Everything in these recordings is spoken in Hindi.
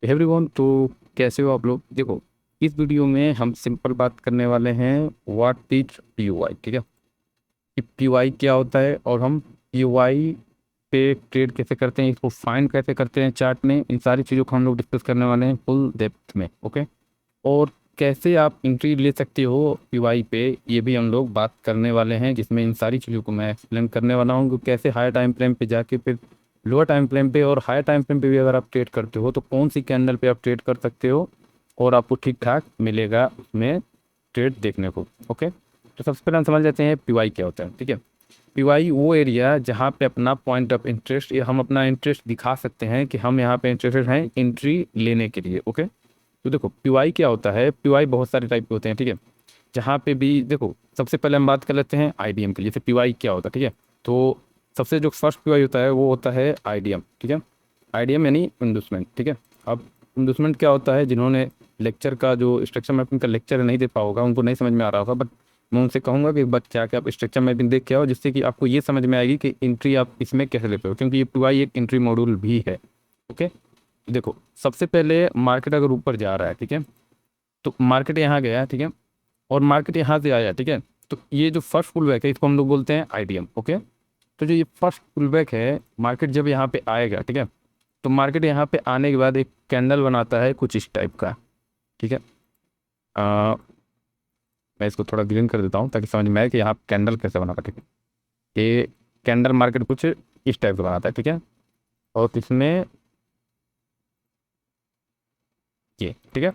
एवरीवन, तो कैसे हो आप लोग। देखो, इस वीडियो में हम सिंपल बात करने वाले हैं व्हाट इज पीयूआई। ठीक है, कि पीयूआई क्या होता है और हम पीयूआई पे ट्रेड कैसे करते हैं, इसको फाइंड कैसे करते हैं चार्ट में, इन सारी चीज़ों को हम लोग डिस्कस करने वाले हैं फुल डेप्थ में। ओके, और कैसे आप एंट्री ले सकते हो पीयूआई पे, ये भी हम लोग बात करने वाले हैं, जिसमें इन सारी चीज़ों को मैं एक्सप्लेन करने वाला हूँ कि कैसे हायर टाइम फ्रेम पे जाके फिर लोअर टाइम फ्रेम पे और हायर टाइम फ्रेम पे भी अगर आप ट्रेड करते हो तो कौन सी कैंडल पे आप ट्रेड कर सकते हो और आपको ठीक ठाक मिलेगा उसमें ट्रेड देखने को। ओके, तो सबसे पहले हम समझ लेते हैं पीवाई क्या होता है। ठीक है, पीवाई वो एरिया जहाँ पे अपना पॉइंट ऑफ इंटरेस्ट या हम अपना इंटरेस्ट दिखा सकते हैं कि हम यहाँ पे इंटरेस्टेड हैं एंट्री लेने के लिए। ओके, तो देखो पीवाई क्या होता है। पीवाई बहुत सारे टाइप के होते हैं। ठीक है, जहाँ पे भी देखो, सबसे पहले हम बात कर लेते हैं आईडीएम की, जैसे पीवाई क्या होता है। ठीक है, तो सबसे जो फर्स्ट पीवाई होता है वो होता है आईडीएम। ठीक है, आईडीएम यानी इंडोसमेंट। ठीक है, अब इंडोसमेंट क्या होता है, जिन्होंने लेक्चर का जो स्ट्रक्चर मैपिंग का लेक्चर नहीं दे पाया होगा उनको नहीं समझ में आ रहा होगा, बट मैं उनसे कहूंगा कि एक बार क्या क्या आप स्ट्रक्चर मैपिंग देख के आओ, जिससे कि आपको ये समझ में आएगी कि एंट्री आप इसमें कैसे लेते हो, क्योंकि ये पीवाई एक एंट्री मॉड्यूल भी है। ओके, देखो सबसे पहले मार्केट अगर ऊपर जा रहा है, ठीक है, तो मार्केट यहाँ गया, ठीक है, और मार्केट यहाँ से आया, ठीक है, तो ये जो फर्स्ट पुल बैक है इसको हम लोग बोलते हैं आईडीएम। ओके, तो जो ये फर्स्ट पुल बैक है, मार्केट जब यहाँ पे आएगा, ठीक है, तो मार्केट यहाँ पे आने के बाद एक कैंडल बनाता है कुछ इस टाइप का। ठीक है, आ, मैं इसको थोड़ा ग्रीन कर देता हूँ ताकि समझ में आए कि यहाँ कैंडल कैसे बनाता है। ठीक है, ये कैंडल मार्केट कुछ इस टाइप का बनाता है। ठीक है, और इसमें ये, ठीक है,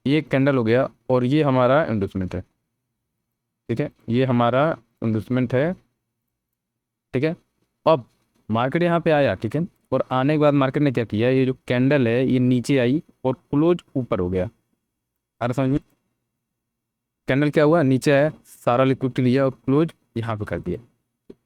ये एक कैंडल हो गया और ये हमारा इंडोसमेंट है। ठीक है, ये हमारा इंडोसमेंट है। ठीक है, अब मार्केट यहाँ पे आया, ठीक है, और आने के बाद मार्केट ने क्या किया, ये जो कैंडल है ये नीचे आई और क्लोज ऊपर हो गया। आ रहा समझ में, कैंडल क्या हुआ, नीचे आया, सारा लिक्विडिटी लिया और क्लोज यहाँ पे कर दिया।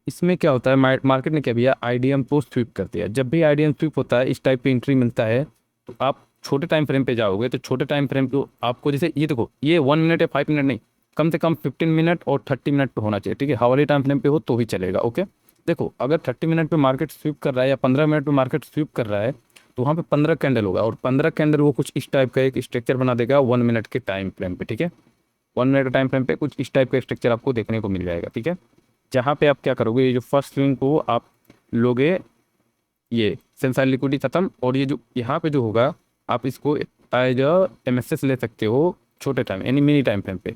इसमें क्या होता है, मार्केट ने क्या किया, आईडीएम को स्वीप कर दिया। जब भी आईडीएम स्वीप होता है, इस टाइप की एंट्री मिलता है, तो आप छोटे टाइम फ्रेम पे जाओगे तो छोटे टाइम फ्रेम को आपको, जैसे ये देखो, ये 1 मिनट या 5 मिनट नहीं, कम से कम 15 मिनट और 30 मिनट पे होना चाहिए। ठीक है, हावरली टाइम फ्रेम पे हो तो ही चलेगा। ओके, देखो अगर 30 मिनट पे मार्केट स्वीप कर रहा है या 15 मिनट पे मार्केट स्वीप कर रहा है, तो वहाँ पे 15 कैंडल होगा और 15 कैंडल वो कुछ इस टाइप का एक स्ट्रक्चर बना देगा 1 मिनट के टाइम फ्रेम पे। ठीक है, 1 मिनट के टाइम फ्रेम पे कुछ इस टाइप का स्ट्रक्चर आपको देखने को मिल जाएगा। ठीक है, जहाँ पे आप क्या करोगे, ये जो फर्स्ट स्विंग को आप लोगे, ये सेंसाइल लिक्विडिटी खत्म, और ये जो यहाँ पे जो होगा, आप इसको एज एमएसएस ले सकते हो छोटे टाइम यानी मिनी टाइम फ्रेम पे।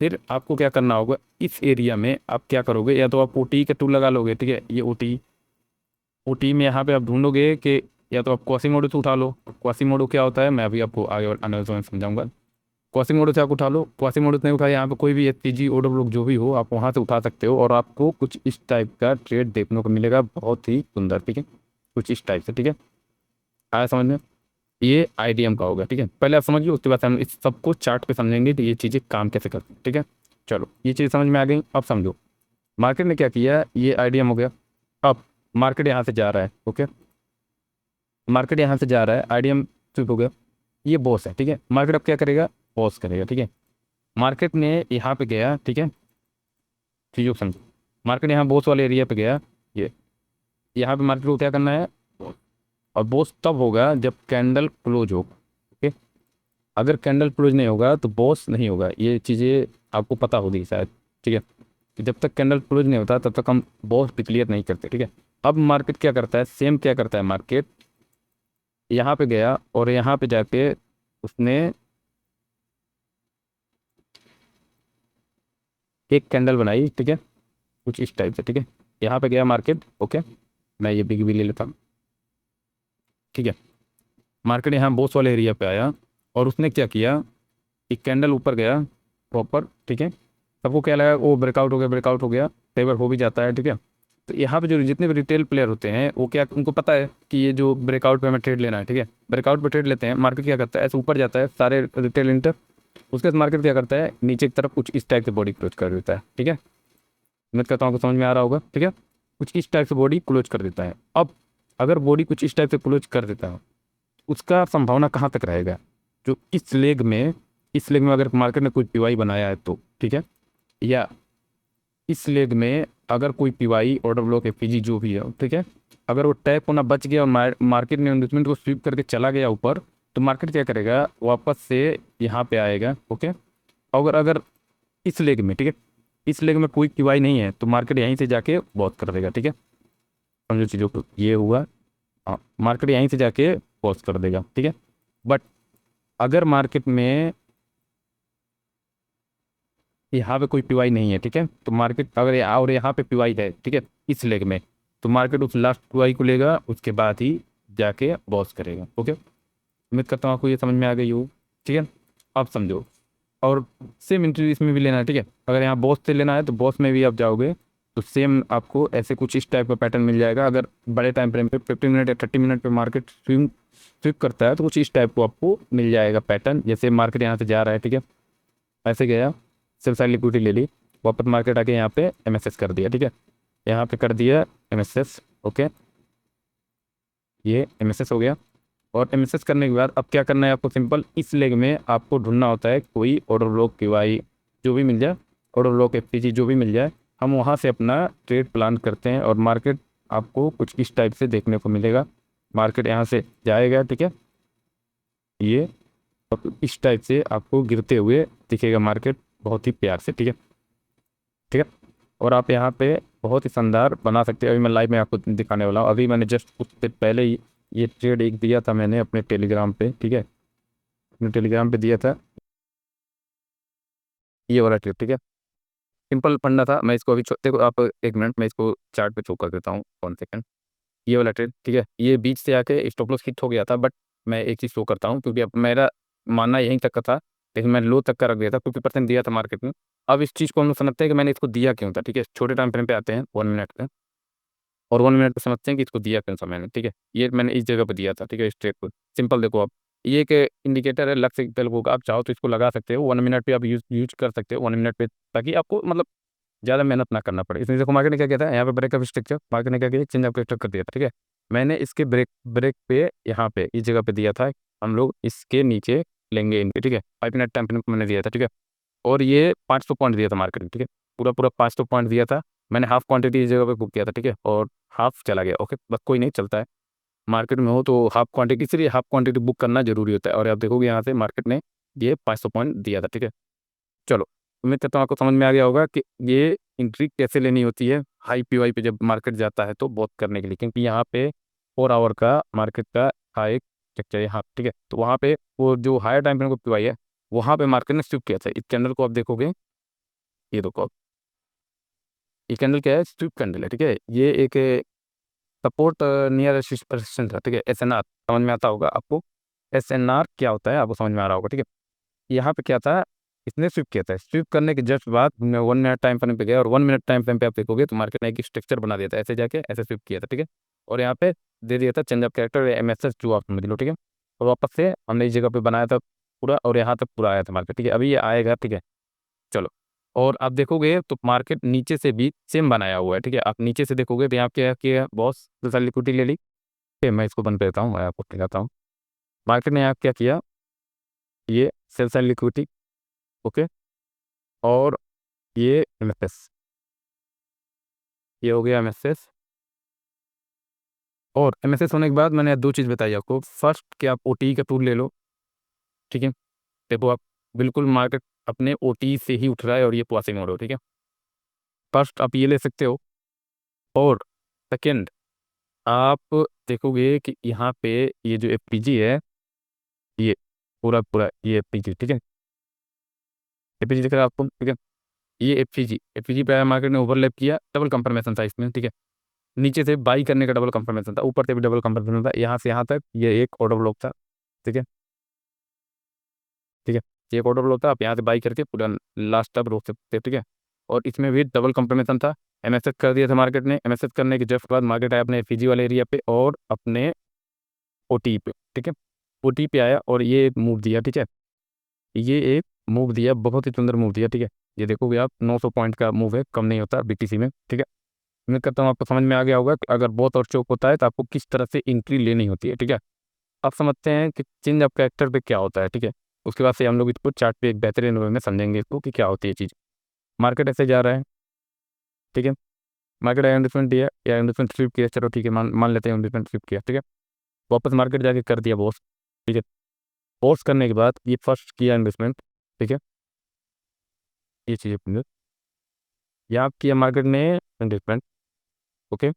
फिर आपको क्या करना होगा, इस एरिया में आप क्या करोगे, या तो आप ओटी का टूल लगा लोगे। ठीक है, ये ओटी, ओटी में यहाँ पे आप ढूंढोगे कि या तो आप क्वासीमोडो से उठा लो। क्वासीमोडो क्या होता है मैं अभी आपको आगे आने वाले समय में समझाऊंगा। क्वासीमोडो से आप उठा लो, क्वासीमोडो से नहीं उठाया, यहाँ पे कोई भी एसपीजी ओडो लोग जो भी हो आप वहाँ से उठा सकते हो और आपको कुछ इस टाइप का ट्रेड देखने को मिलेगा, बहुत ही सुंदर। ठीक है, कुछ इस टाइप से। ठीक है, आया समझ में, ये आईडीएम का होगा। ठीक है, पहले आप समझिए, उसके बाद हम इस सबको चार्ट पे समझेंगे तो ये चीज़ें काम कैसे करती हैं। ठीक है, चलो ये चीज़ समझ में आ गई। अब समझो, मार्केट ने क्या किया, ये आईडीएम हो गया। अब मार्केट यहाँ से जा रहा है। ओके, मार्केट यहाँ से जा रहा है, आईडीएम स्विप हो गया, ये बॉस है। ठीक है, मार्केट अब क्या करेगा, पॉज करेगा। ठीक है, मार्केट ने यहाँ पे गया, ठीक है, चीज़ों को समझो, मार्केट यहाँ बॉस वाले एरिया पे गया, ये यहाँ पे मार्केट को क्या करना है, और बॉस तब होगा जब कैंडल क्लोज हो। ओके, अगर कैंडल क्लोज नहीं होगा तो बॉस नहीं होगा, ये चीज़ें आपको पता होगी शायद। ठीक है, कि जब तक कैंडल क्लोज नहीं होता तब तक हम बॉस डिक्लेयर नहीं करते। ठीक है, अब मार्केट क्या करता है, सेम क्या करता है, मार्केट यहाँ पे गया और यहाँ पे जाके उसने एक कैंडल बनाई। ठीक है, कुछ इस टाइप से। ठीक है, यहाँ पे गया मार्केट। ओके, मैं ये बिग भी ले लेता हूँ। ठीक है, मार्केट यहाँ बॉस वाले एरिया पे आया और उसने क्या किया, एक कैंडल ऊपर गया प्रॉपर। ठीक है, सबको क्या लगा, वो ब्रेकआउट हो गया, ब्रेकआउट हो गया, कई बार हो भी जाता है। ठीक है, तो यहाँ पे जो जितने भी रिटेल प्लेयर होते हैं वो क्या, उनको पता है कि ये जो ब्रेकआउट पे हमें ट्रेड लेना है। ठीक है, ब्रेकआउट पे ट्रेड लेते हैं, मार्केट क्या करता है, ऐसे ऊपर जाता है सारे रिटेल इंटर, उसके बाद मार्केट क्या करता है, नीचे की तरफ कुछ इस टाइप से बॉडी क्लोज कर देता है। ठीक है, मैं कहता हूँ आपको समझ में आ रहा होगा। ठीक है, कुछ इस टाइप से बॉडी क्लोज कर देता है। अब अगर बॉडी कुछ इस टाइप से क्लोज कर देता है, उसका संभावना कहाँ तक रहेगा, जो इस लेग में अगर मार्केट ने कोई पीवाई बनाया है तो, ठीक है, या इस लेग में अगर कोई पीवाई ऑर्डर ब्लॉक एफपीजी जो भी है, ठीक है, अगर वो टैप होना बच गया और मार्केट ने इन्वेस्टमेंट को स्वीप करके चला गया ऊपर, तो मार्केट क्या करेगा, वापस से यहाँ पे आएगा। ओके, अगर अगर इस लेग में, ठीक है, इस लेग में कोई क्यूआई नहीं है तो मार्केट यहीं से जाके पॉज कर देगा। ठीक है, समझो चीज़ों को, ये हुआ। हाँ, मार्केट यहीं से जाके पॉज कर देगा। ठीक है, बट अगर मार्केट में यहाँ पे कोई पीवाई नहीं है, ठीक है, तो मार्केट अगर और यहाँ पे पीवाई है, ठीक है, इस लेग में, तो मार्केट उस लास्ट पीवाई को लेगा, उसके बाद ही जाके बॉस करेगा। ओके, उम्मीद करता हूँ आपको ये समझ में आ गई हो। ठीक है, आप समझो। और सेम एंट्री इसमें भी लेना है। ठीक है, अगर यहाँ बॉस से लेना है तो बॉस में भी आप जाओगे तो सेम आपको ऐसे कुछ इस टाइप का पैटर्न मिल जाएगा। अगर बड़े टाइम फ्रेम पे 15 मिनट या 30 मिनट पे मार्केट स्विप करता है तो कुछ इस टाइप को आपको मिल जाएगा पैटर्न। जैसे मार्केट यहाँ से जा रहा है, ठीक है, ऐसे गया, सेल साइड लिक्विडिटी ले ली, वापस मार्केट आके यहाँ पे एमएसएस कर दिया। ठीक है, यहाँ पे कर दिया एमएसएस। ओके, ये एमएसएस हो गया। और एमएसएस करने के बाद अब क्या करना है आपको, सिंपल इस लेग में आपको ढूंढना होता है कोई ऑर्डर ब्लॉक क्यूआई जो भी मिल जाए, ऑर्डर ब्लॉक एफपीजी जो भी मिल जाए, हम वहाँ से अपना ट्रेड प्लान करते हैं। और मार्केट आपको कुछ इस टाइप से देखने को मिलेगा। मार्केट यहाँ से जाएगा, ठीक है, ये और इस टाइप से आपको गिरते हुए दिखेगा मार्केट, बहुत ही प्यार से। ठीक है, ठीक है, और आप यहाँ पे बहुत ही शानदार बना सकते हैं। अभी मैं लाइव में आपको दिखाने वाला हूँ। अभी मैंने जस्ट उससे पहले ही ये ट्रेड एक दिया था मैंने अपने टेलीग्राम पे। ठीक है, अपने टेलीग्राम पे दिया था ये वाला ट्रेड। ठीक है, सिंपल फंडा था। मैं इसको अभी देखो आप, 1 मिनट मैं इसको चार्ट पे शो कर देता हूँ, 1 सेकंड। ये वाला ट्रेड, ठीक है, ये बीच से आके स्टॉप लॉस हिट हो गया था, बट मैं एक चीज़ शो करता हूँ क्योंकि अब मेरा मानना यहीं तक का था, लेकिन मैं लो तक का रख दिया था, 50% दिया था मार्केट में। अब इस चीज़ को हम लोग समझते हैं कि मैंने इसको दिया क्यों था। ठीक है, छोटे टाइम फ्रेम पे आते हैं 1 मिनट पे, और 1 मिनट पे समझते हैं कि इसको दिया कौन सा मैंने। ठीक है, ये मैंने इस जगह पे दिया था। ठीक है, स्ट्रेट को सिंपल देखो आप, ये एक इंडिकेटर है लक्ष्य तेलुगु का, आप चाहो तो इसको लगा सकते हो 1 मिनट पे, आप यूज कर सकते हो 1 मिनट पे, ताकि आपको मतलब ज़्यादा मेहनत ना करना पड़े। इसमें देखो मार्केट ने क्या किया था, यहाँ पे ब्रेकअप स्ट्रक्चर, मार्केट ने क्या किया, चेंज अप स्ट्रक्चर कर दिया था। ठीक है, मैंने इसके ब्रेक ब्रेक पे यहाँ पे इस जगह पे दिया था, हम लोग इसके नीचे लेंगे इनके। ठीक है, 5 मिनट टाइम फ्रेम मैंने दिया था। ठीक है, और ये 500 पॉइंट दिया था मार्केट में। ठीक है, पूरा पूरा 500 पॉइंट दिया था। मैंने हाफ क्वांटिटी इस जगह पे बुक किया था। ठीक है, और हाफ चला गया। ओके, बस कोई नहीं, चलता है, मार्केट में हो तो हाफ क्वांटिटी, इसलिए हाफ क्वांटिटी बुक करना जरूरी होता है। और आप देखोगे यहाँ से मार्केट ने ये 500 पॉइंट दिया था। ठीक है, चलो, उम्मीद करता हूँ आपको समझ में आ गया होगा कि ये एंट्री कैसे लेनी होती है हाई पीवाई पे जब मार्केट जाता है तो बहुत करने के लिए, क्योंकि यहाँ पे 4 आवर का मार्केट का हाई स्ट्रक्चर है यहाँ। ठीक है, तो वहाँ पे वो जो हायर टाइम फ्रेम को पीवाई है, वहाँ पे मार्केट ने स्विप किया था। इस कैंडल को आप देखोगे, ये देखो आप, ये कैंडल क्या है, स्विप कैंडल है। ठीक है, ये एक सपोर्ट नियर रेजिस्टेंस है। ठीक है, एसएनआर समझ में आता होगा आपको, एसएनआर क्या होता है आपको समझ में आ रहा होगा। ठीक है, यहाँ पे क्या था, इसने स्विप किया था। स्विप करने के जस्ट बाद मैं 1 मिनट टाइम फ्रेम पे गया, और 1 मिनट टाइम फ्रेम पे आप देखोगे तो मार्केट ने एक स्ट्रक्चर बना दिया था, ऐसे जाके ऐसे स्विप किया था। ठीक है, और यहाँ पे दे दिया था चेंज ऑफ कैरेक्टर एमएसएस जो आप समझ लो। ठीक है, और वापस से हमने इस जगह पे बनाया था पूरा, और यहाँ तक पूरा आया था मार्केट। ठीक है, अभी ये आएगा। ठीक है, चलो, और आप देखोगे तो मार्केट नीचे से भी सेम बनाया हुआ है। ठीक है, आप नीचे से देखोगे तो यहाँ क्या किया बॉस, दूसरा लिक्विडिटी ले ली। ठीक है, मैं इसको बंद कर देता हूँ, मैं आपको दिखाता हूँ। मार्केट ने यहाँ क्या किया, ये सेल साइड लिक्विडिटी। ओके, और ये एमएसएस, ये हो गया एमएसएस। और एमएसएस होने के बाद मैंने दो चीज़ बताई आपको। फर्स्ट कि आप ओटी का टूल ले लो। ठीक है, देखो आप, बिल्कुल मार्केट अपने ओटी से ही उठ रहा है और ये पॉसिंग हो रहा है। ठीक है, फर्स्ट आप ये ले सकते हो। और सेकेंड, आप देखोगे कि यहाँ पे ये जो एफपीजी है, ये पूरा पूरा ये एफपीजी। ठीक है, एफपीजी दिख रहा है आपको। ठीक है, ये एफपीजी, एफपीजी पे मार्केट ने ओवरलैप किया, डबल कंफर्मेशन था इसमें। ठीक है, नीचे से बाई करने का डबल कंफर्मेशन था, ऊपर से भी डबल कंफर्मेशन था, यहाँ से यहाँ तक ये एक ऑर्डर ब्लॉक था। ठीक है, ठीक है, ये एक ऑर्डर ब्लॉक था, आप यहाँ से बाई करके पूरा लास्ट तक रोक सकते हैं। ठीक है, और इसमें भी डबल कंफर्मेशन था। एमएसएस कर दिया था मार्केट ने। एमएसएस करने के जस्ट बाद मार्केट आया अपने एफपीजी वाले एरिया पे और अपने ओटी पे। ठीक है, ओटी पे आया और ये एक मूव दिया। ठीक है, ये एक मूव दिया, बहुत ही सुंदर मूव दिया। ठीक है, ये देखोगे आप, 900 पॉइंट का मूव है, कम नहीं होता बीटीसी में। ठीक है, उम्मीद करता हूँ आपको समझ में आ गया होगा कि अगर बहुत और चौक होता है तो आपको किस तरह से एंट्री लेनी होती है। ठीक है, आप समझते हैं कि चेंज ऑफ कैरेक्टर पे क्या होता है। ठीक है, उसके बाद से हम लोग इसको चार्ट पे एक बेहतरीन वे में समझेंगे इसको कि क्या होती है चीज़। मार्केट ऐसे जा रहा है। ठीक है, मार्केट इन्वेस्टमेंट दिया या इन्वेस्टमेंट फ्लिप किया, चलो ठीक है, मान मान लेते हैं इन्वेस्टमेंट फ्लिप किया। ठीक है, वापस मार्केट जाके कर दिया बॉस। ठीक है, पॉज करने के बाद ये फर्स्ट किया इन्वेस्टमेंट, ठीक है, ये चीज़ें अपनी यहाँ किया मार्केट ने इन्वेस्टमेंट, ओके,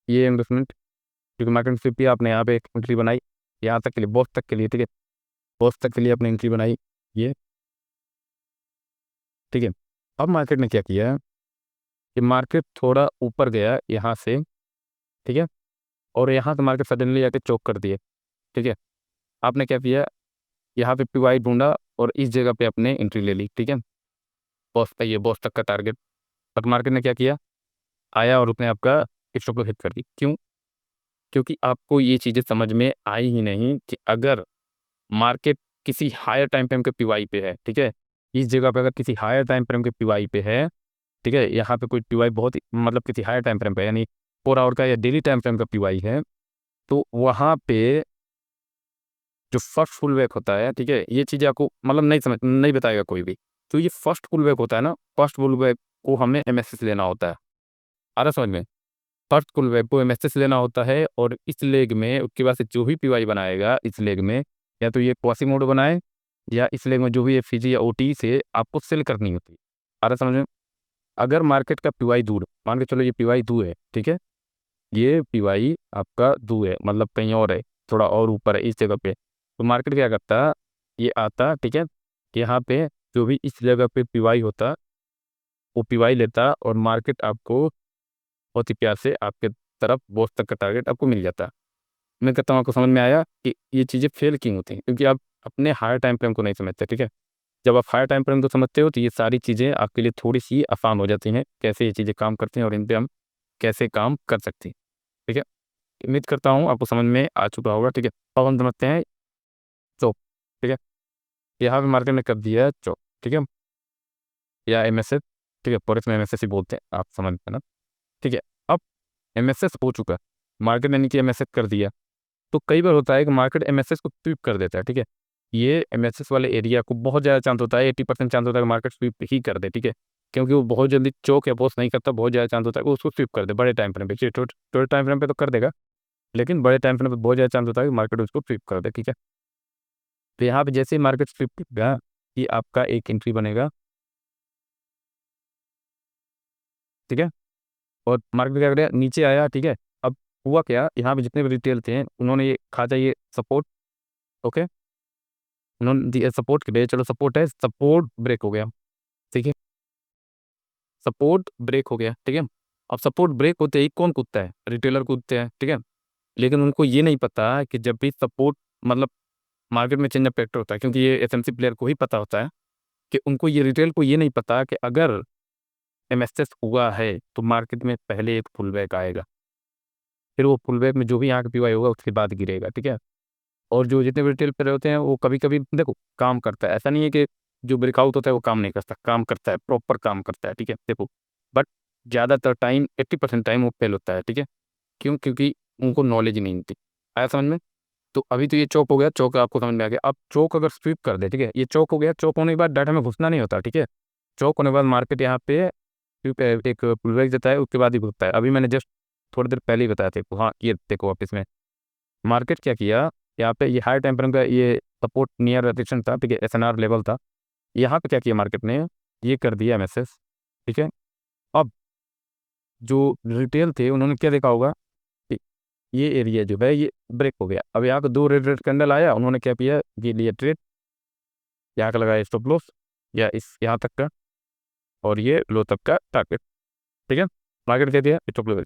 ये इन्वेस्टमेंट क्योंकि मार्केट में फिर आपने यहाँ पे एक एंट्री बनाई यहाँ तक के लिए, बॉस तक के लिए, ठीक है, बॉस तक के लिए अपनी एंट्री बनाई ये, ठीक है। अब मार्केट ने क्या किया कि मार्केट थोड़ा ऊपर गया यहाँ से, ठीक है, और यहाँ से मार्केट सडनली आके चोक कर दिए, ठीक है। आपने क्या किया, यहाँ पे पीवाई ढूंढा और इस जगह पे अपने एंट्री ले ली, ठीक है, बॉस का ये बॉस तक का टारगेट। अब मार्केट ने क्या किया, आया और उसने आपका स्टॉप लॉस हिट कर दी। क्यों? क्योंकि आपको ये चीज़ें समझ में आई ही नहीं कि अगर मार्केट किसी हायर टाइम फ्रेम के पीवाई पे है, ठीक है, इस जगह पे अगर किसी हायर टाइम फ्रेम के पीवाई पे है, ठीक है, यहाँ पे कोई पीवाई बहुत मतलब किसी हायर टाइम फ्रेम पे यानी 4 आवर का या डेली टाइम फ्रेम का पीवाई है, तो वहाँ पे जो फर्स्ट फुल बैक होता है, ठीक है, ये चीज़ें आपको मतलब नहीं बताएगा कोई भी। तो ये फर्स्ट फुल बैक होता है ना, फर्स्ट फुल बैक को हमें एमएसएस लेना होता है, आ रहा समझ में? फर्स्ट फुल बैक को एमएसएस लेना होता है और इस लेग में उसके बाद से जो भी पीवाई बनाएगा इस लेग में, या तो ये क्वासीमोडो बनाए या इस लेग में जो भी एफईजी या ओटी से आपको सेल करनी होती है, आ रहा समझ में? अगर मार्केट का पीवाई दूर, मान के चलो ये पीवाई दूर है, ठीक है, ये पीवाई आपका दूर है मतलब कहीं और है, थोड़ा और ऊपर है इस जगह पे, तो मार्केट क्या करता, ये आता, ठीक है, कि यहाँ पे जो भी इस जगह पे पीवाई होता वो पीवाई लेता और मार्केट आपको बहुत ही प्यार से आपके तरफ बॉस तक का टारगेट आपको मिल जाता। मैं कहता हूँ आपको समझ में आया कि ये चीज़ें फेल क्यों होती हैं, क्योंकि आप अपने हायर टाइम फ्रेम को नहीं समझते, ठीक है। जब आप हायर टाइम फ्रेम को समझते हो तो ये सारी चीज़ें आपके लिए थोड़ी सी आसान हो जाती हैं, कैसे ये चीज़ें काम करती हैं और इन पे हम कैसे काम कर सकते हैं, ठीक है। उम्मीद करता हूँ आपको समझ में आ चुका होगा, ठीक है। अब हम समझते हैं चौक, ठीक है, यहाँ पे मार्केट ने कर दिया है चौक, ठीक है, या एमएसएस, ठीक है, फॉरेक्स में एमएसएस ही बोलते हैं, आप समझ ना, ठीक है। अब एमएसएस हो चुका है, मार्केट ने नीचे एमएसएस कर दिया, तो कई बार होता है कि मार्केट एमएसएस को स्वीप कर देता है, ठीक है। ये एमएसएस वाले एरिया को बहुत ज़्यादा चांस होता है, 80% चांस होता है कि मार्केट स्वीप ही कर दे, ठीक है, क्योंकि वो बहुत जल्दी चौक या पोस्ट नहीं करता, बहुत ज़्यादा चांस होता है कि वो उसको स्वीप कर दे बड़े टाइम फ्रेम पे, छोटे टाइम फ्रेम पे तो कर देगा, लेकिन बड़े टाइम फ्रेम पे बहुत ज़्यादा चांस होता है कि मार्केट उसको स्वीप कर दे, ठीक है। तो यहाँ पे जैसे ही मार्केट स्वीप करेगा कि आपका एक एंट्री बनेगा, ठीक है, और मार्केट क्या करेगा, नीचे आया, ठीक है। अब हुआ क्या, यहाँ पे जितने भी रिटेल थे उन्होंने ये खाचा ये सपोर्ट, ओके, उन्होंने दिया सपोर्ट के लिए, चलो सपोर्ट है, सपोर्ट ब्रेक हो गया, ठीक है, सपोर्ट ब्रेक हो गया, ठीक है। अब सपोर्ट ब्रेक होते ही कौन कूदता है, रिटेलर कूदते हैं, ठीक है, लेकिन उनको ये नहीं पता कि जब भी सपोर्ट मतलब मार्केट में चेंज ऑफ फैक्टर होता है, क्योंकि ये एसएमसी प्लेयर को ही पता होता है कि उनको ये रिटेल को ये नहीं पता कि अगर एमएसएस हुआ है तो मार्केट में पहले एक पुल बैक आएगा, फिर वो पुल बैक में जो भी यहाँ का पीवाई होगा उसके बाद गिरेगा, ठीक है। और जो जितने भी रिटेल प्लेयर होते हैं वो कभी कभी देखो काम करता है, ऐसा नहीं है कि जो ब्रेकआउट होता है वो काम नहीं करता, काम करता है, प्रॉपर काम करता है, ठीक है, देखो, बट ज़्यादातर टाइम 80% टाइम वो फेल होता है, ठीक है। क्यों? क्योंकि उनको नॉलेज नहीं होती, आया समझ में? तो अभी तो ये चौक हो गया, चौक आपको समझ में आ गया। अब चौक अगर स्वीप कर दे, ठीक है, ये चौक हो गया, चौक होने के बाद डाटा में घुसना नहीं होता, ठीक है, चौक होने के बाद मार्केट यहाँ पे एक पुल बैक देता है, उसके बाद ही घुसता है। अभी मैंने जस्ट थोड़ी देर पहले ही बताया थे, हाँ ये देखो वापस में मार्केट क्या किया, यहाँ पे ये हाई टाइम फ्रेम का ये सपोर्ट नियर रेजिस्टेंस था, ठीक है, एसएनआर लेवल था, यहाँ पे क्या किया मार्केट ने, ये कर दिया एमएसएस, ठीक है। अब जो रिटेल थे उन्होंने क्या देखा होगा कि ये एरिया जो है ये ब्रेक हो गया, अब यहाँ पे 2 रेड रेड कैंडल आया, उन्होंने क्या किया, ये लिया ट्रेड, यहाँ का लगाया स्टॉप लॉस या इस यहाँ तक का और ये लो तक का टारगेट, ठीक है, मार्केट क्या दिया स्टॉप लॉस।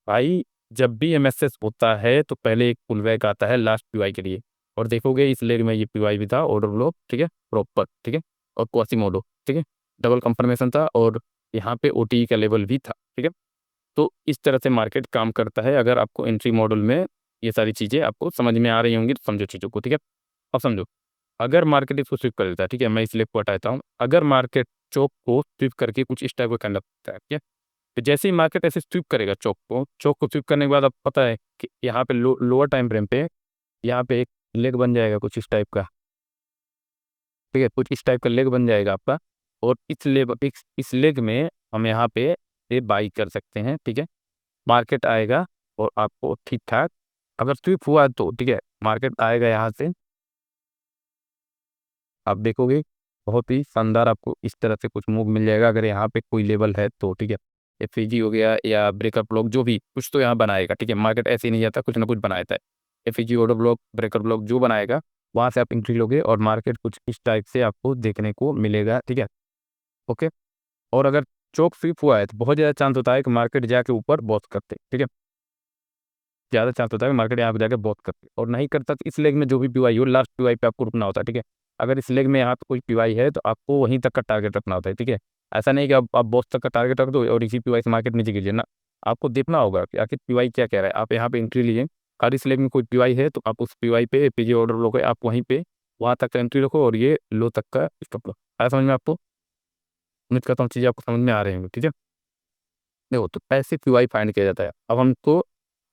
भाई जब भी एमएसएस होता है तो पहले एक पुल बैक आता है लास्ट पीवाई के लिए, और देखोगे इस लेग में ये पीवाई भी था, ऑर्डर फ्लो, ठीक है, प्रॉपर, ठीक है, और क्वासीमोडो, ठीक है, डबल कंफर्मेशन था और यहाँ पे ओटी का लेवल भी था, ठीक है। तो इस तरह से मार्केट काम करता है। अगर आपको एंट्री मॉडल में ये सारी चीज़ें आपको समझ में आ रही होंगी तो समझो चीज़ों को, ठीक है। अब समझो, अगर मार्केट इसको स्विप कर देता है, ठीक है, मैं इस लेग को हटाता हूँ, अगर मार्केट चौक को स्विप करके कुछ इस टाइप का करना है, ठीक है, तो जैसे ही मार्केट ऐसे स्विप करेगा चौक को स्विप करने के बाद अब पता है कि यहाँ पे लोअर टाइम फ्रेम पे यहाँ पे एक लेग बन जाएगा कुछ इस टाइप का, ठीक है, कुछ इस टाइप का लेग बन जाएगा आपका, और इस लेग में हम यहाँ पे बाई कर सकते हैं, ठीक है। मार्केट आएगा और आपको ठीक ठाक अगर स्विप हुआ तो ठीक है, मार्केट आएगा यहाँ से, आप देखोगे बहुत ही शानदार आपको इस तरह से कुछ मूव मिल जाएगा। अगर यहाँ पे कोई लेवल है तो ठीक है, एफईजी हो गया या ब्रेकर ब्लॉक, जो भी कुछ तो यहाँ बनाएगा। ठीक है, मार्केट ऐसे ही नहीं जाता, कुछ ना कुछ बनाता है। FEG, order block, breaker block जो बनाएगा, वहाँ से आप एंट्री लोगे और मार्केट कुछ इस टाइप से आपको देखने को मिलेगा। ठीक है, ओके। और अगर चोक स्विप हुआ है तो बहुत ज़्यादा चांस होता है कि मार्केट जाके ऊपर बॉस करते। ठीक है, ज़्यादा चांस होता है कि मार्केट यहाँ पे जाके बॉस करते, और नहीं करता तो इस लेग में जो भी पीवाई हो, लास्ट पीवाई पे आपको रुकना होता है। ठीक है, अगर इस लेग में यहाँ पे कोई पीवाई है तो आपको वहीं तक का टारगेट रखना होता है। ठीक है, ऐसा नहीं कि आप बॉस तक का टारगेट रख दो और इसी पीवाई से मार्केट नीचे गिर जाए ना। आपको देखना होगा कि आखिर पीवाई क्या कह रहा है। आप यहाँ पे एंट्री लिए, अगर इस लेग में कोई पीवाई है तो आप उस पीवाई पे पीजी ऑर्डर लो, आप वहीं पे वहाँ तक का एंट्री रखो और ये लो तक का स्टॉप लो। आया समझ में आपको? उम्मीद करता हूँ चीज़ें आपको समझ में आ रही होंगी। ठीक है, देखो तो ऐसे पीवाई फाइंड किया जाता है। अब हमको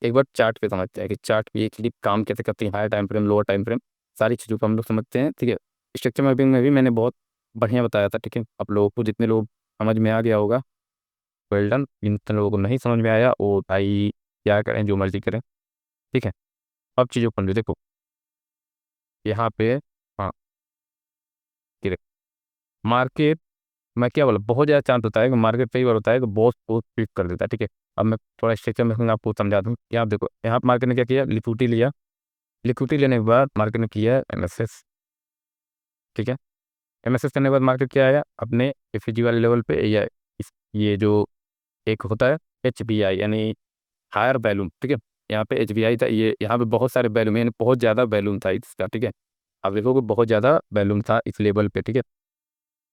एक बार चार्ट पे समझते हैं कि चार्ट पे ये क्लिप काम कैसे करती है, higher time frame, lower time frame, सारी चीज़ों को हम लोग समझते हैं। ठीक है, स्ट्रक्चर मैपिंग में भी मैंने बहुत बढ़िया बताया था। ठीक है, आप लोगों को, जितने लोग समझ में आ गया होगा, वेल डन। जिन लोगों को नहीं समझ में आया वो भाई क्या करें, जो मर्जी करें। ठीक है, अब चीज़ों को समझो। देखो यहाँ पे, हाँ, मार्केट, मैं क्या बोला, बहुत ज़्यादा चांस होता है कि मार्केट कई बार होता है कि बॉस को पिक कर देता है। ठीक है, अब मैं थोड़ा स्ट्रक्चर में आपको समझा दूँ। यहाँ देखो, यहाँ मार्केट ने क्या किया, लिक्विडिटी लिया। लिक्विडिटी लेने के बाद मार्केट ने किया एमएसएस। ठीक है, एमएसएस करने के बाद मार्केट क्या आया, अपने एफईजी वाले लेवल पे, या ये जो एक होता है एचबीआई, यानी हायर बैलून। ठीक है, यहाँ पे एचबीआई था, ये यहाँ पे बहुत सारे बैलून, यानी बहुत ज़्यादा बैलून था इसका। ठीक है, आप देखोगे बहुत ज़्यादा बैलून था इस लेवल पे। ठीक है,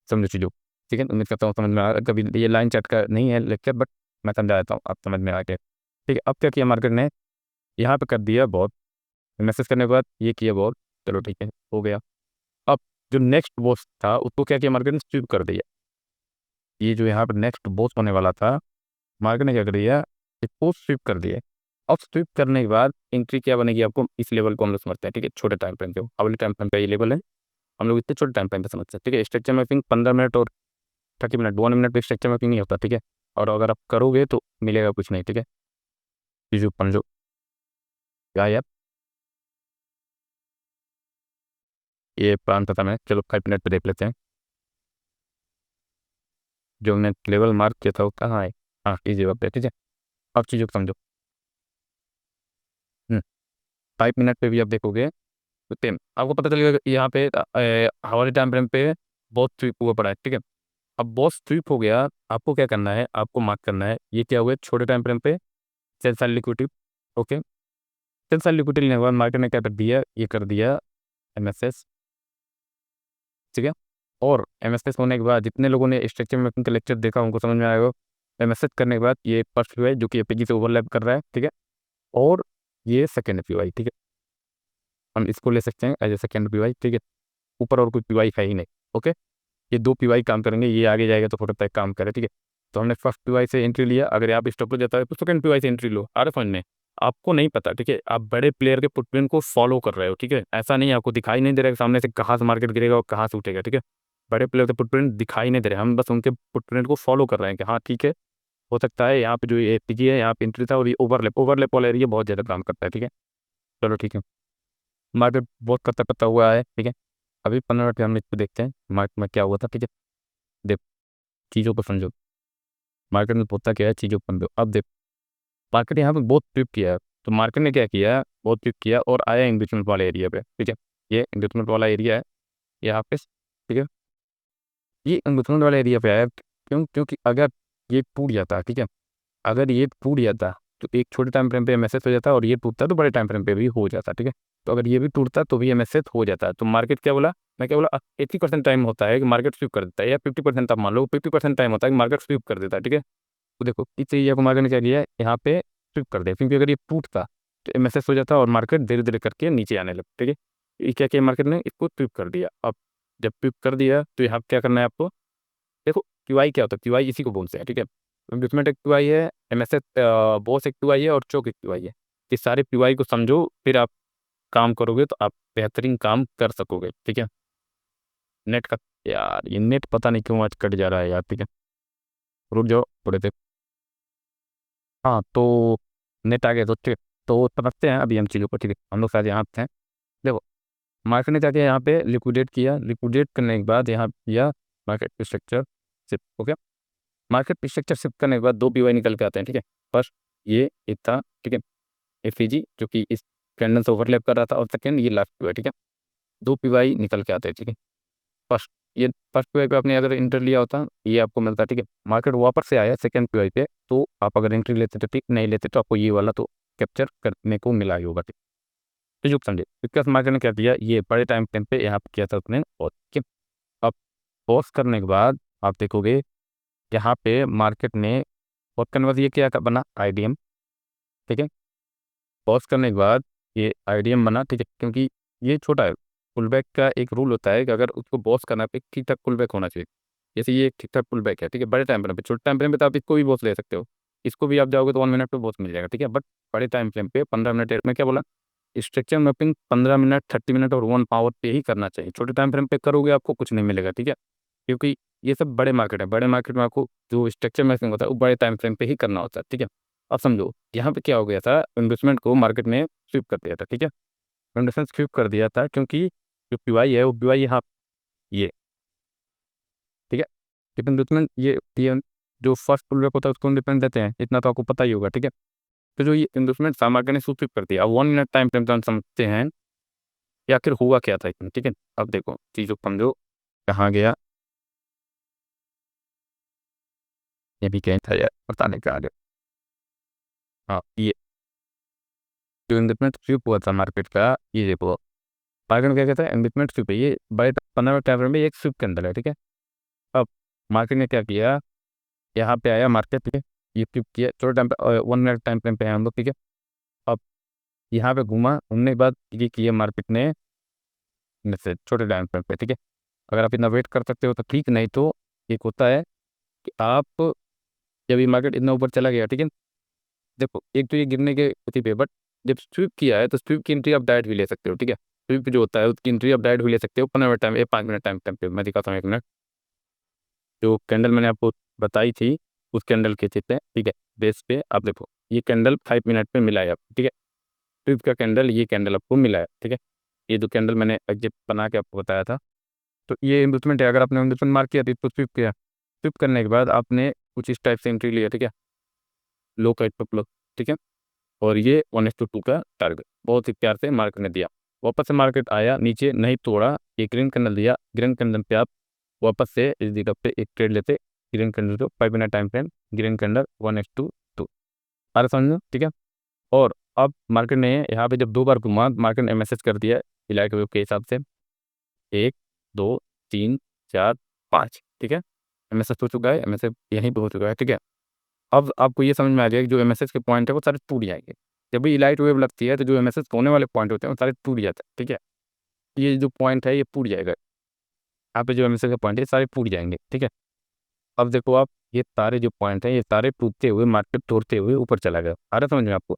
समझो चीज़ों। ठीक है, उम्मीद करता हूँ समझ में आ, कभी ये लाइन चार्ट का नहीं है लेक्चर, बट मैं समझा देता हूँ, आप समझ में आ गया। ठीक है, अब क्या किया मार्केट ने, यहाँ पे कर दिया बहुत, मैसेज करने के बाद ये किया बहुत, चलो ठीक है, हो गया। अब जो नेक्स्ट बॉस था उसको क्या किया मार्केट ने, स्वीप कर दिया। ये जो यहाँ पर नेक्स्ट बॉस होने वाला था, मार्केट ने क्या कर दिया, इसको स्वीप कर दिया। अब स्वीप करने के बाद एंट्री क्या बनेगी आपको, इस लेवल को हम लोग समझते हैं। ठीक है, छोटे टाइम फ्रेम पे, अगले टाइम फ्रेम पे ये लेवल है, हम लोग इतने छोटे टाइम फ्रेम पे समझते हैं। ठीक है, स्ट्रक्चर मैपिंग 15 मिनट और 30 मिनट, 1 मिनट पे स्ट्रक्चर मैपिंग नहीं होता। ठीक है, और अगर आप करोगे तो मिलेगा कुछ नहीं। ठीक है, चीज़ों समझो क्या यार, ये प्लान पता मैं, चलो 5 मिनट पे देख लेते हैं। जो हमने लेवल मार्क किया था वो कहाँ है, हाँ इस जगह पे। ठीक है, अब चीज़ों को समझो। 5 मिनट पे भी आप देखोगे तो सेम आपको पता चलेगा कि यहाँ पे हमारे टाइम फ्रेम पे बहुत स्वीप हुआ पड़ा है। ठीक है, अब बहुत स्वीप हो गया, आपको क्या करना है, आपको मार्क करना है ये क्या हुआ छोटे टाइम फ्रेम पे, sell side liquidity. Okay, sell side liquidity लेने के बाद मार्केट ने क्या कर दिया, ये कर दिया एमएसएस। ठीक है, और एमएसएस होने के बाद जितने लोगों ने स्ट्रक्चर में का लेक्चर देखा उनको समझ में आएगा। एमएसएस करने के बाद ये फर्स्ट व्यू है जो कि एपीजी से ओवरलैप कर रहा है। ठीक है, और ये सेकेंड व्यू है। ठीक है, हम इसको ले सकते हैं एज ए सेकेंड पीवाई। ठीक है, ऊपर और कोई पीवाई है ही नहीं। ओके, ये दो पीवाई काम करेंगे, ये आगे जाएगा तो फोटो तक काम करे। ठीक है, तो हमने फर्स्ट पीवाई से एंट्री लिया, अगर यहाँ पे स्टॉप हो जाता है तो सेकंड पीवाई से एंट्री लो। आ रहे समझ में? आपको नहीं पता। ठीक है, आप बड़े प्लेयर के फुटप्रिंट को फॉलो कर रहे हो। ठीक है, ऐसा नहीं है आपको दिखाई नहीं दे रहा है सामने से कहाँ से मार्केट गिरेगा और कहाँ से उठेगा। ठीक है, बड़े प्लेयर के फुटप्रिंट दिखाई नहीं दे रहे, हम बस उनके फुटप्रिंट को फॉलो कर रहे हैं कि हाँ ठीक है, हो सकता है यहाँ पे जो ये पीजी है यहाँ पे एंट्री था और ये ओवरलैप, ओवरलैप वाला एरिया बहुत ज़्यादा काम करता है। ठीक है, चलो ठीक है, मार्केट बहुत करता करता हुआ है। ठीक है, अभी 15 मिनट हम इस पे देखते हैं मार्केट में क्या हुआ था। ठीक है, देख चीज़ों को समझो, मार्केट में होता क्या है, चीज़ों को समझो। अब देख, मार्केट यहाँ पे बहुत फ्लिप किया है, तो मार्केट ने क्या किया, बहुत फ्लिप किया और आया इन्वेस्टमेंट वाले एरिया पे। ठीक है, ये इन्वेस्टमेंट वाला एरिया है यहाँ पे। ठीक है, ये इन्वेस्टमेंट वाला एरिया पे आया, क्योंकि अगर ये टूट जाता, ठीक है, अगर ये टूट जाता तो एक छोटे टाइम फ्रेम पे मैसेज हो जाता, और ये टूटता तो बड़े टाइम फ्रेम पे भी हो जाता। ठीक है, तो अगर ये भी टूटता तो भी मैसेज हो जाता। तो मार्केट क्या बोला, मैं क्या बोला, 80% टाइम होता है कि मार्केट स्वीप कर देता है, या 50% आप मान लो, 50% टाइम होता है कि मार्केट स्वीप कर देता है। ठीक है, तो देखो इस एरिया को मार्केट ने क्या किया, यहाँ पे स्वीप कर दिया, क्योंकि अगर ये टूटता तो मैसेज हो जाता और मार्केट धीरे धीरे करके नीचे आने लगता। ठीक है, ये क्या किया मार्केट ने, इसको स्वीप कर दिया। अब जब स्वीप कर दिया तो यहाँ क्या करना है आपको, देखो क्यूआई क्या होता है, क्यूआई इसी को बोलते हैं। ठीक है, इन्वेस्टमेंट एक क्यूआई है, एमएसएस बॉस एक क्यूआई है, और चौक एक क्यूआई है। इस सारे क्यूआई को समझो, फिर आप काम करोगे तो आप बेहतरीन काम कर सकोगे। ठीक है, नेट का, यार ये नेट पता नहीं क्यों आज कट जा रहा है यार। ठीक है, रुक जाओ थोड़े देर। हाँ तो नेट आ गया तो ठीक है। तो समझते हैं अभी हम चीज़ों को, ठीक है। हम लोग शायद यहाँ पे हैं। देखो, मार्केट ने क्या किया, यहाँ पे लिक्विडेट किया, लिक्विडेट करने के बाद यहाँ किया market structure shift, okay. Market structure shift करने के बाद दो पीवाई निकल के आते हैं, ठीक है। फर्स्ट ये एक था, ठीक है, एफईजी, जो कि इस कैंडल से ओवरलैप कर रहा था, और सेकंड ये लास्ट पीवाई, ठीक है। दो पीवाई निकल के आते हैं, ठीक है। फर्स्ट ये फर्स्ट पीवाई पे आपने अगर एंटर लिया होता, ये आपको मिलता, ठीक है। मार्केट वापस से आया सेकंड पीवाई पे, तो आप अगर एंट्री लेते तो ठीक, नहीं लेते तो आपको ये वाला तो कैप्चर करने को मिला ही होगा, ठीक। तो जो समझे, बिकॉज मार्केट ने क्या किया, ये बड़े टाइम फ्रेम पे यहाँ पे किया था उसने, और ठीक है। अब पॉज करने के बाद आप देखोगे यहाँ पे मार्केट ने पॉज करने के बाद ये क्या बना, आईडीएम, ठीक है। पॉज करने के बाद ये आईडीएम बना, ठीक है, क्योंकि ये छोटा है। पुल बैक का एक रूल होता है कि अगर उसको पॉज करना है, ठीक ठाक पुल बैक होना चाहिए। जैसे ये ठीक ठाक पुल बैक है, ठीक है, बड़े टाइम फ्रेम पे। छोटे टाइम फ्रेम पे तो आप इसको भी पॉज ले सकते हो, इसको भी आप जाओगे तो 1 मिनट पे पॉज मिल जाएगा, ठीक है। बट बड़े टाइम फ्रेम पे 15 मिनट, में क्या बोला, स्ट्रक्चर मैपिंग 15 मिनट, 30 मिनट और 1 आवर पे ही करना चाहिए। छोटे टाइम फ्रेम पे करोगे आपको कुछ नहीं मिलेगा, ठीक है, क्योंकि ये सब बड़े मार्केट है। बड़े मार्केट में आपको जो स्ट्रक्चर मैपिंग होता है वो बड़े टाइम फ्रेम पे ही करना होता है, ठीक है। अब समझो यहाँ पे क्या हो गया था, इन्वेस्टमेंट को मार्केट ने स्विप कर दिया था, ठीक है। इन्वेस्टमेंट स्विप कर दिया था क्योंकि जो पीवाई है वो पीवाई यहाँ, ये, ठीक है। इन्वेस्टमेंट ये जो फर्स्ट पुल बैक होता है उसको डिपेंड देते हैं, इतना तो आपको पता ही होगा, ठीक है। तो जो ये इन्वेस्टमेंट था मार्केट ने स्विप कर दिया। अब 1 मिनट टाइम फ्रेम तो हम समझते हैं कि आखिर हुआ क्या था इसमें, ठीक है। अब देखो चीज़ों को समझो, कहाँ गया, ये भी कहीं था यार, पता नहीं कहाँ गया। हाँ, ये जो इन्वेस्टमेंट स्विप हुआ था मार्केट का, ये देखो, मार्केट में क्या कहता है, इन्वेस्टमेंट स्विप है, ये बाय 15 मिनट टाइम फ्रेम में एक स्विप के अंदर है, ठीक है। अब मार्केट ने क्या किया, यहाँ पे आया मार्केट, ठीक है, ये स्विप किया छोटे टाइम पे, 1 मिनट टाइम फ्रेम पे है हम लोग, ठीक है। अब यहाँ पे घूमा, घूमने के बाद ये किया मार्केट ने जैसे छोटे टाइम फ्रेम पे, ठीक है। अगर आप इतना वेट कर सकते हो तो ठीक, नहीं तो एक होता है कि आप, जब ये मार्केट इतना ऊपर चला गया, ठीक है, देखो एक तो ये गिरने के उसी पे, बट जब स्वीप किया है तो स्वीप की एंट्री आप डायरेक्ट भी ले सकते हो, ठीक है। स्वीप जो होता है उसकी एंट्री आप डायरेक्ट भी ले सकते हो 15 minute time, 5 minute time time पे। मैं दिखाता हूँ 1 मिनट, जो कैंडल मैंने आपको बताई थी उस कैंडल के चित्र, ठीक है, बेस पे आप देखो ये कैंडल 5 मिनट पे मिला है आपको, ठीक है। स्वीप का कैंडल, ये कैंडल आपको मिला है, ठीक है। ये जो कैंडल मैंने एग्जिट बना के आपको बताया था, तो ये इन्वेस्टमेंट है। अगर आपने इन्वेस्टमेंट मार्क किया तो इसको स्वीप किया, स्वीप करने के बाद आपने कुछ इस टाइप से एंट्री लिया, ठीक है, लो काइट पे क्लोज, ठीक है। और ये 1:2 का टारगेट बहुत ही प्यार से मार्केट ने दिया। वापस से मार्केट आया नीचे, नहीं तोड़ा, ये ग्रीन कैंडल दिया, ग्रीन कैंडल पे आप वापस से इस जगह पे एक ट्रेड लेते, ग्रीन कैंडल को 5 minute time frame, green candle 1:2, आ रहा समझ में, ठीक है। और अब मार्केट ने यहाँ पे जब 2 बार घुमा, मार्केट ने मैसेज कर दिया इलाइट वेव के हिसाब से, 1, 2, 3, 4, 5, ठीक है। मैसेज हो चुका है, मैसेज यहीं पे हो चुका है, ठीक है। अब आपको ये समझ में आ जाएगा कि जो एमएसएस के पॉइंट है वो सारे टूट जाएंगे। जब भी लाइट वेव लगती है तो जो एमएसएस होने वाले पॉइंट होते हैं वो सारे टूट जाते हैं, ठीक है। ये जो पॉइंट है ये टूट जाएगा, यहाँ पे जो एमएसएस के पॉइंट है सारे टूट जाएंगे, ठीक है। अब देखो आप, ये सारे जो पॉइंट हैं ये सारे टूटते हुए मार्केट तोड़ते हुए ऊपर चला गया। आ रहा समझ में आपको,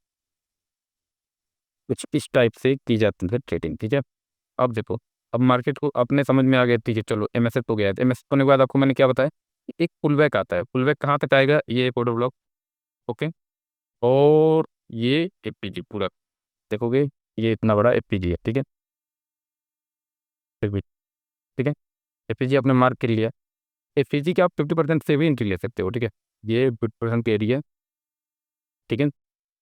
कुछ इस टाइप से की जाती है ट्रेडिंग, ठीक है। अब देखो, अब मार्केट को अपने समझ में आ गया, ठीक है, चलो एमएसएस हो गया है। एमएसएस होने के बाद आपको मैंने क्या बताया, एक पुल बैक आता है। पुल बैक कहाँ तक आएगा, ये एक ऑर्डर ब्लॉक, ओके, और ये एपीजी पूरा देखोगे, ये इतना बड़ा एपीजी है, ठीक है, फिर भी, ठीक है। एपीजी आपने मार्क कर लिया। एपीजी के आप 50% से भी एंट्री ले सकते हो, ठीक है। ये 50% के एरिया, ठीक है,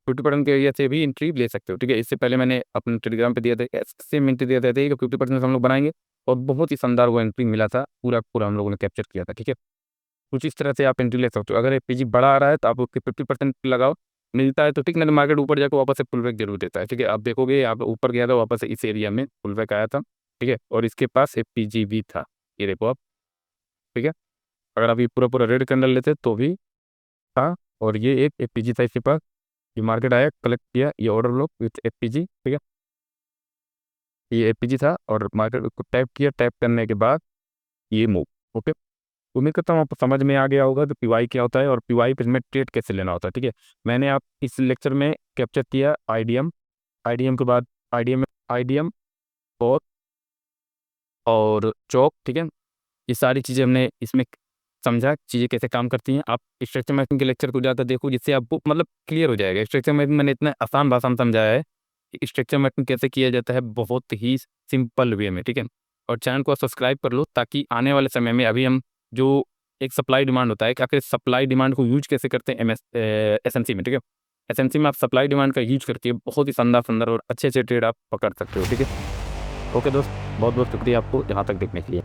50% के एरिया से भी एंट्री ले सकते हो, ठीक है। इससे पहले मैंने अपने टेलीग्राम पे दिया था, सेम एंट्री दिया था कि 50% हम लोग बनाएंगे, और बहुत ही शानदार वो एंट्री मिला था, पूरा पूरा हम लोगों ने कैप्चर किया था, ठीक है। कुछ इस तरह से आप एंट्री ले सकते हो। अगर एपीजी बड़ा आ रहा है तो आप उसके 50% लगाओ, मिलता है तो ठीक, नहीं तो मार्केट ऊपर जाकर वापस से पुल बैक जरूर देता है, ठीक है। आप देखोगे आप ऊपर गया था, वापस से इस एरिया में पुल बैक आया था, ठीक है, और इसके पास एपीजी भी था, ये देखो आप, ठीक है। अगर आप ये पूरा पूरा रेड कैंडल लेते तो भी था, और ये एक एपीजी था इसके पास, ये मार्केट आया, कलेक्ट किया, ये ऑर्डर लो विथ एपीजी, ठीक है, ये एपीजी था, और मार्केट को टैप किया, टैप करने के बाद ये मूव, ओके। उम्मीद करता हूँ आपको समझ में आ गया होगा कि पीवाई क्या होता है और पीवाई पे में ट्रेड कैसे लेना होता है, ठीक है। मैंने आप इस लेक्चर में कैप्चर किया आईडीएम, आईडीएम के बाद आईडीएम और चौक, ठीक है। ये सारी चीज़ें हमने इसमें समझा चीज़ें कैसे काम करती हैं। आप स्ट्रक्चर मैपिंग के लेक्चर को ज़्यादा देखो, जिससे आपको मतलब क्लियर हो जाएगा। स्ट्रक्चर मैपिंग मैंने इतना आसान भाषा में समझाया है कि स्ट्रक्चर मैपिंग कैसे किया जाता है, बहुत ही सिंपल वे में, ठीक है। और चैनल को सब्सक्राइब कर लो, ताकि आने वाले समय में अभी हम जो एक सप्लाई डिमांड होता है कि आखिर सप्लाई डिमांड को यूज कैसे करते हैं एसएमसी में, ठीक है। एसएमसी में आप सप्लाई डिमांड का यूज करके बहुत ही शानदार और अच्छे ट्रेड आप पकड़ सकते हो, ठीक है। ओके दोस्त, बहुत बहुत शुक्रिया आपको यहाँ तक देखने के लिए।